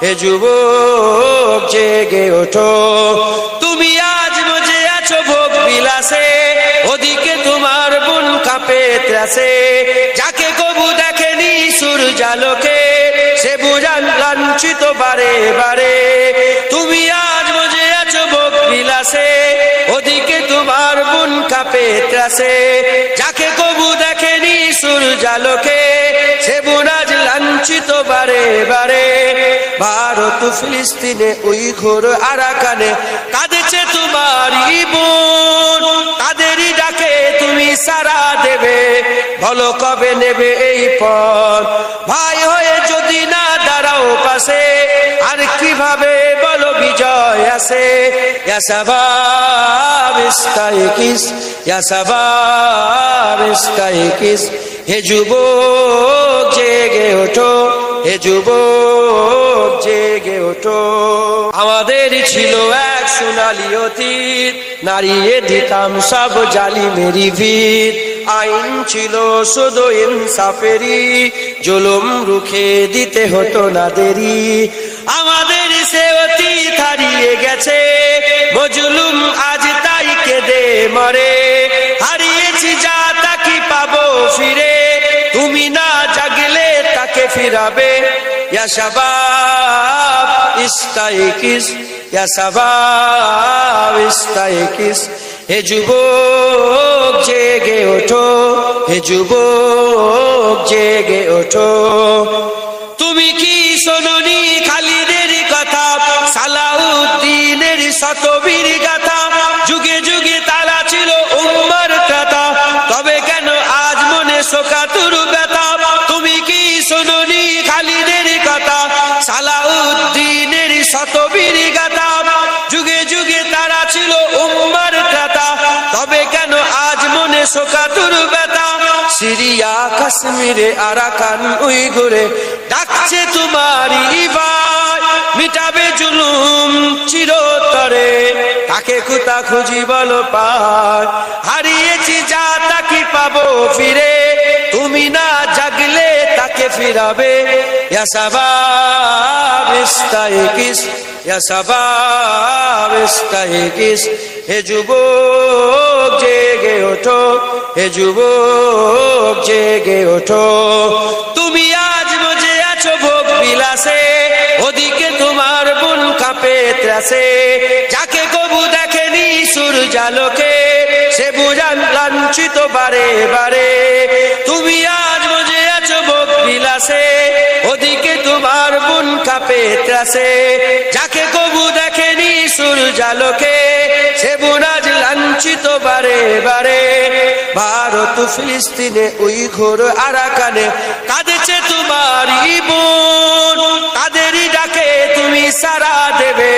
হে যুবক জেগে ওঠো। তুমি আজ মজে আছো ভোগ বিলাসে, ওদিকে তোমার বুন কাঁপে ত্রাসে। যাকে কবু দেখেনি সূর্যালোকে, সে বুঝান লাঞ্ছিত বারে বারে। তুমি আজ মজে আছো ভোগ বিলাসে, ওদিকে তোমার বুন কাঁপে ত্রাসে। যাকে কবু দেখেনি সূর্যালোকে, সে বুন আজ লাঞ্ছিত বারে বারে। ভারত ফিলিস্তিনে উইঘুর আরাকানে কাঁদেছে তোমারই বোন। তাদেরই ডাকে তুমি সাড়া দেবে, বলো কবে নেবে এই পথ। ভাই হয়ে যদি না দাঁড়াও পাশে, আর কিভাবে বলো বিজয় আসে। ইয়া শাবাব ইস্তাইকিস, ইয়া শাবাব ইস্তাইকিস। হে যুবক জেগে ওঠো, হে যুবক জেগে ওঠো। আমাদের ছিল এক সোনালী অতীত, নাড়িয়ে দিতাম সব জালিমেরই ভিত। আইন ছিল শুধু ইনসাফেরই, জুলুম রুখে দিতে হতো না দেরি। আমাদের সে অতীত হারিয়ে গেছে, মজলুম আজ তাই কেঁদে মরে। হারিয়েছি যা তা কি পাবো ফিরে, তুমি না জাগলে তাকে ফিরাবে। ইয়া শাবাব ইস্তাইকিস, ইয়া শাবাব ইস্তাইকিস। হে যুবক জেগে ওঠো, হে যুবক জেগে ওঠো। তুমি কি শোনোনি খালিদের কথা, সালাউদ্দিনের শতবীর গাথা। যুগে যুগে তারা ছিল উম্মার ত্রাতা, তবে কেন আজ মনে শোকাতুর ব্যথা। তুমি কি শোনোনি খালিদের কথা, সালাউদ্দিনের শতবীর গাথা। যুগে যুগে তারা ছিল উম্মার ত্রাতা, তবে কেন আজ মনে শোকাতুর ব্যথা। সিরিয়া কাশ্মীরে আরাকান উইঘুরে ডাকছে তোমারই ভাই। মিটাবে জুলুম চিরতরে, তাকে কোথা খুঁজি বলো পায়। হারিয়েছি যা তাকে পাবো ফিরে, তুমি না জাগলে তাকে ফিরাবে। ইয়া শাবাব ইস্তাইকিস, ইয়া শাবাব ইস্তাইকিস। হে যুবক জেগে ওঠো, হে যুবক জেগে ওঠো। তুমি আজ মজে আছো ভোগ বিলাসে, ওদিকে তোমার বুন কাঁপে ত্রাসে। যাকে কবু দেখেনি সূর্যালোকে, সে বুঝান লাঞ্ছিত বারে বারে। তুমি আজ মজে আছো ভোগ বিলাসে, ওদিকে তোমার বুন কাঁপে ত্রাসে। যাকে কবু দেখেনি সূর্যালোকে, সে বুন আজ লাঞ্ছিত বারে বারে। ভারত ফিলিস্তিনে উইঘুর আরাকানে কাঁদেছে তোমারই বোন। তাদেরই ডাকে তুমি সাড়া দেবে,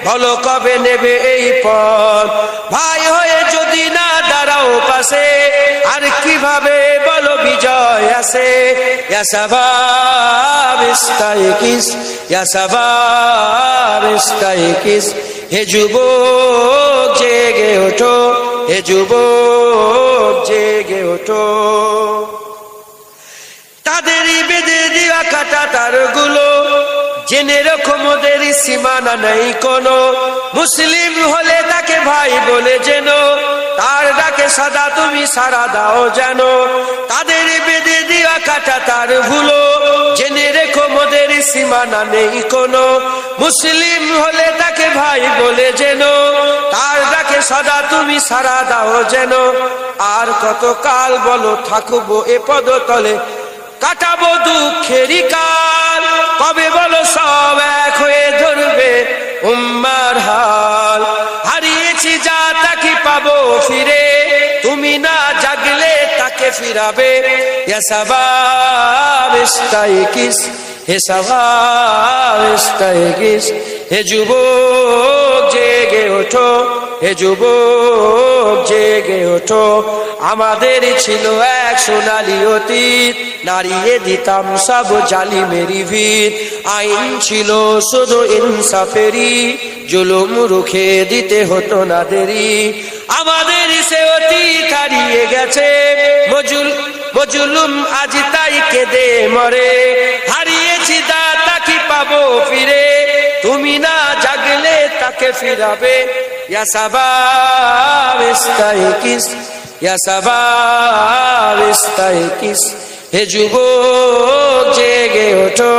বলো কবে নেবে এই পথ। ভাই হয়ে যদি না দাঁড়াও পাশে, আর কিভাবে বলো বিজয় আসে। ইয়া শাবাব ইস্তাইকিস, ইয়া শাবাব ইস্তাইকিস। হে যুবক জেগে ওঠো, হে যুবক জেগে ওঠো। তাদেরই বেঁধে দেওয়া কাটা তারগুলো, জেনে রাখো মোদের সীমানা নেই কোনো। মুসলিম হলে তাকে ভাই বলে যেন, তার ডাকে সদা তুমি সাড়া দাও যেন। তাদের বেঁধে দেওয়া কাটা তারগুলো, জেনে রেখো মোদের সীমানা নেই কোনো। মুসলিম হলে তাকে ভাই বলে যেন, তার ডাকে সদা তুমি সাড়া দাও যেন। আর কত কাল বলো থাকবো এ পদতলে, কাটাবো দুঃখেরই কাল। কবে বলো সব এক হয়ে ধরবে উম্মার হাল। হারিয়েছি যা তাকে পাবো ফিরে, তুমি না জাগলে তাকে ফিরাবে। ইয়া শাবাব ইস্তাইকিস, হে শাবাব ইস্তাইকিস। হে যুবক জেগে ওঠো, হে যুবক জেগে ওঠো। আমাদের ছিল এক সোনালী অতীত, নাড়িয়ে দিতাম সব জালিমেরই ভিত। আইন ছিল শুধু ইনসাফেরই, জুলুম রুখে দিতে হতো না দেরি। আমাদের সে অতীত হারিয়ে গেছে, মজলুম আজ তাই কেঁদে মরে। হারিয়েছি দাতা কি পাবো ফিরে, তুমি না জাগলে তাকে ফিরাবে ইয়া শাবাব ইস্তাইকিস ইয়া শাবাব ইস্তাইকিস হে যুবক জেগে ওঠো